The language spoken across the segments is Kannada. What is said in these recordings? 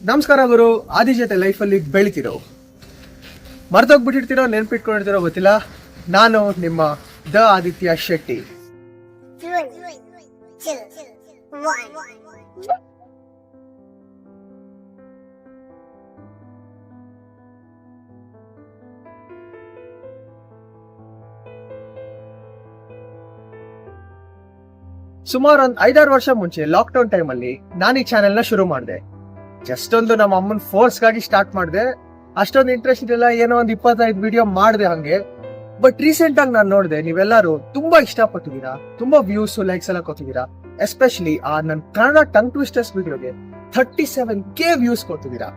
ನಮಸ್ಕಾರ ಗುರು. ಆದಿ ಜೊತೆ ಲೈಫಲ್ಲಿ ಬೆಳಿತಿರೋ, ಮರ್ತೋಗ್ಬಿಟ್ಟಿರ್ತಿರೋ, ನೆನ್ಪಿಟ್ಕೊಂಡಿರ್ತಿರೋ ಗೊತ್ತಿಲ್ಲ. ನಾನು ನಿಮ್ಮ ದ ಆದಿತ್ಯ ಶೆಟ್ಟಿ. ಸುಮಾರು ಒಂದು 5-6 ವರ್ಷ ಮುಂಚೆ ಲಾಕ್ಡೌನ್ ಟೈಮಲ್ಲಿ ನಾನು ಈ ಚಾನೆಲ್ನ ಶುರು ಮಾಡಿದೆ. ಜಸ್ಟ್ ಒಂದು ನಮ್ಮ ಅಮ್ಮನ ಫೋರ್ಸ್ಗಾಗಿ ಸ್ಟಾರ್ಟ್ ಮಾಡಿದೆ. ಅಷ್ಟೊಂದು ಇಂಟ್ರೆಸ್ಟ್ ಇದೆಲ್ಲ, ಏನೋ ಒಂದು 25 ವಿಡಿಯೋ ಮಾಡಿದೆ ಹಂಗೆ. ಬಟ್ ರೀಸೆಂಟ್ ಆಗಿ ನಾನು ನೋಡಿದೆ, ನೀವೆಲ್ಲರೂ ತುಂಬಾ ಇಷ್ಟಪಟ್ಟಿದ್ದೀರಾ, ತುಂಬಾ ವ್ಯೂಸ್ ಲೈಕ್ಸ್ ಎಲ್ಲ ಕೊಟ್ಟಿದ್ದೀರಾ. ಎಸ್ಪೆಷಲಿ ಆ ನನ್ನ ಕನ್ನಡ ಟಂಗ್ ಟ್ವಿಸ್ಟರ್ಸ್ ವಿಡಿಯೋಗೆ 37K ವ್ಯೂಸ್ ಕೊಟ್ಟಿದ್ದೀರಾ.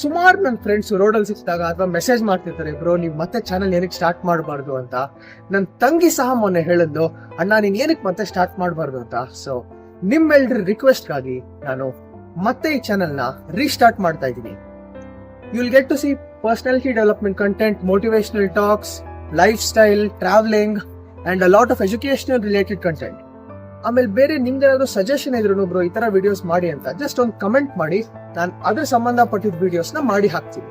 ಸುಮಾರು ನನ್ನ ಫ್ರೆಂಡ್ಸ್ ರೋಡಲ್ಲಿ ಸಿಕ್ಕಿದಾಗ ಅಥವಾ ಮೆಸೇಜ್ ಮಾಡ್ತಿರ್ತಾರೆ, ಬ್ರೋ ನೀವು ಮತ್ತೆ ಚಾನಲ್ ಏನಕ್ಕೆ ಸ್ಟಾರ್ಟ್ ಮಾಡಬಾರ್ದು ಅಂತ. ನನ್ನ ತಂಗಿ ಸಹ ಮೊನ್ನೆ ಹೇಳಿದ್ಲು, ಅಣ್ಣ ನೀನ್ ಏನಕ್ಕೆ ಮತ್ತೆ ಸ್ಟಾರ್ಟ್ ಮಾಡಬಾರ್ದು ಅಂತ. ಸೊ ನಿಮ್ಮೆಲ್ರ ರಿಕ್ವೆಸ್ಟ್ಗಾಗಿ ನಾನು ಮತ್ತೆ ಈ ಚಾನೆಲ್ನ ರೀಸ್ಟಾರ್ಟ್ ಮಾಡ್ತಾ ಇದ್ದೀನಿ. You will get to see personality development content, motivational talks, lifestyle, travelling and a lot of educational related content. ಆಮೇಲೆ ಬೇರೆ ನಿಮ್ದೇನಾದ್ರು ಸಜೆಷನ್ ಇದ್ರು ಬ್ರೋ ಈ ತರ ವಿಡಿಯೋಸ್ ಮಾಡಿ ಅಂತ ಜಸ್ಟ್ ಒಂದು ಕಮೆಂಟ್ ಮಾಡಿ, ನಾನು ಅದ್ರ ಸಂಬಂಧಪಟ್ಟಿದ್ದ ವಿಡಿಯೋಸ್ನ ಮಾಡಿ ಹಾಕ್ತೀನಿ.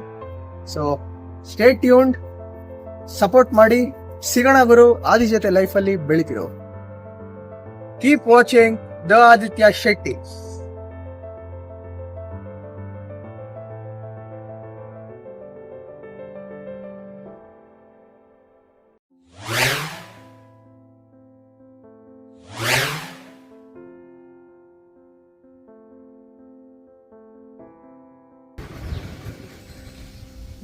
ಸೊ ಸ್ಟೇ ಟ್ಯೂನ್ಡ್, ಸಪೋರ್ಟ್ ಮಾಡಿ. ಸಿಗೋಣ ಗುರು ಆದಿ ಜೊತೆ ಲೈಫಲ್ಲಿ ಬೆಳಿತಿರೋ. Keep watching the Aditya Shetty.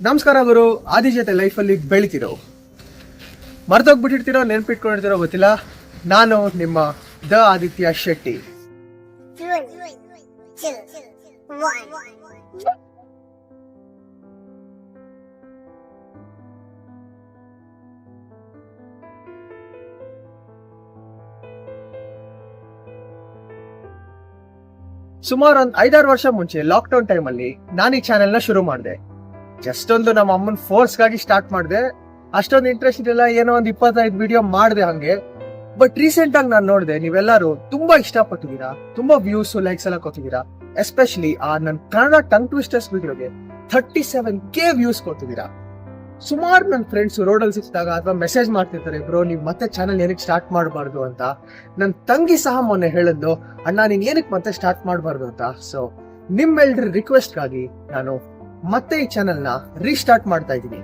ನಮಸ್ಕಾರ ಗುರು. ಆದಿ ಜೊತೆ ಲೈಫಲ್ಲಿ ಬೆಳಿತಿರೋ, ಮರ್ತೋಗ್ಬಿಟ್ಟಿರ್ತಿರೋ, ನೆನ್ಪಿಟ್ಕೊಂಡಿರ್ತಿರೋ ಗೊತ್ತಿಲ್ಲ. ನಾನು ನಿಮ್ಮ ದ ಆದಿತ್ಯ ಶೆಟ್ಟಿ. ಸುಮಾರು ಒಂದು 5-6 ವರ್ಷ ಮುಂಚೆ ಲಾಕ್ಡೌನ್ ಟೈಮಲ್ಲಿ ನಾನು ಈ ಚಾನೆಲ್ನ ಶುರು ಮಾಡಿದೆ. ಜಸ್ಟ್ ಒಂದು ನಮ್ಮ ಅಮ್ಮನ ಫೋರ್ಸ್ಗಾಗಿ ಸ್ಟಾರ್ಟ್ ಮಾಡಿದೆ. ಅಷ್ಟೊಂದು ಇಂಟ್ರೆಸ್ಟ್ ಇದೆಲ್ಲ, ಏನೋ ಒಂದು 25 ವಿಡಿಯೋ ಮಾಡಿದೆ ಹಂಗೆ. ಬಟ್ ರೀಸೆಂಟ್ ಆಗಿ ನಾನು ನೋಡಿದೆ, ನೀವೆಲ್ಲರೂ ತುಂಬಾ ಇಷ್ಟಪಟ್ಟಿದ್ದೀರಾ, ತುಂಬಾ ವ್ಯೂಸ್ ಲೈಕ್ಸ್ ಎಲ್ಲ ಕೊಟ್ಟಿದ್ದೀರಾ. ಎಸ್ಪೆಷಲಿ ಆ ನನ್ನ ಕನ್ನಡ ಟಂಗ್ ಟ್ವಿಸ್ಟರ್ಸ್ ವಿಡಿಯೋಗೆ 37K ವ್ಯೂಸ್ ಕೊಟ್ಟಿದ್ದೀರಾ. ಸುಮಾರು ನನ್ನ ಫ್ರೆಂಡ್ಸ್ ರೋಡಲ್ಲಿ ಸಿಕ್ಕಿದಾಗ ಅಥವಾ ಮೆಸೇಜ್ ಮಾಡ್ತಿರ್ತಾರೆ, ಬ್ರೋ ನೀವು ಮತ್ತೆ ಚಾನಲ್ ಏನಕ್ಕೆ ಸ್ಟಾರ್ಟ್ ಮಾಡಬಾರ್ದು ಅಂತ. ನನ್ನ ತಂಗಿ ಸಹ ಮೊನ್ನೆ ಹೇಳಿದ್ಲು, ಅಣ್ಣ ನೀನ್ ಏನಕ್ಕೆ ಮತ್ತೆ ಸ್ಟಾರ್ಟ್ ಮಾಡಬಾರ್ದು ಅಂತ. ಸೊ ನಿಮ್ಮೆಲ್ರ ರಿಕ್ವೆಸ್ಟ್ಗಾಗಿ ನಾನು ಮತ್ತೆ ಈ ಚಾನೆಲ್ನ ರೀಸ್ಟಾರ್ಟ್ ಮಾಡ್ತಾ ಇದ್ದೀನಿ.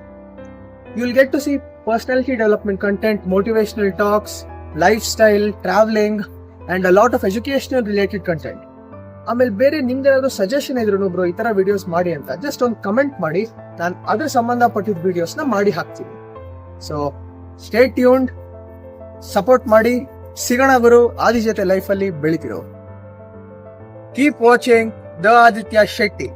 You will get to see personality development content, motivational talks, lifestyle, travelling and a lot of educational related content. ಆಮೇಲೆ ಬೇರೆ ನಿಮ್ದೇನಾದ್ರು ಸಜೆಷನ್ ಇದ್ರು ಬ್ರೋ ಈ ತರ ವಿಡಿಯೋಸ್ ಮಾಡಿ ಅಂತ ಜಸ್ಟ್ ಒಂದು ಕಮೆಂಟ್ ಮಾಡಿ, ನಾನು ಅದ್ರ ಸಂಬಂಧಪಟ್ಟಿದ್ದ ವಿಡಿಯೋಸ್ನ ಮಾಡಿ ಹಾಕ್ತೀನಿ. ಸೊ ಸ್ಟೇ ಟ್ಯೂನ್ಡ್, ಸಪೋರ್ಟ್ ಮಾಡಿ. ಸಿಗೋಣ ಗುರು ಆದಿ ಜೊತೆ ಲೈಫಲ್ಲಿ ಬೆಳಿತಿರೋ. Keep watching the Aditya Shetty.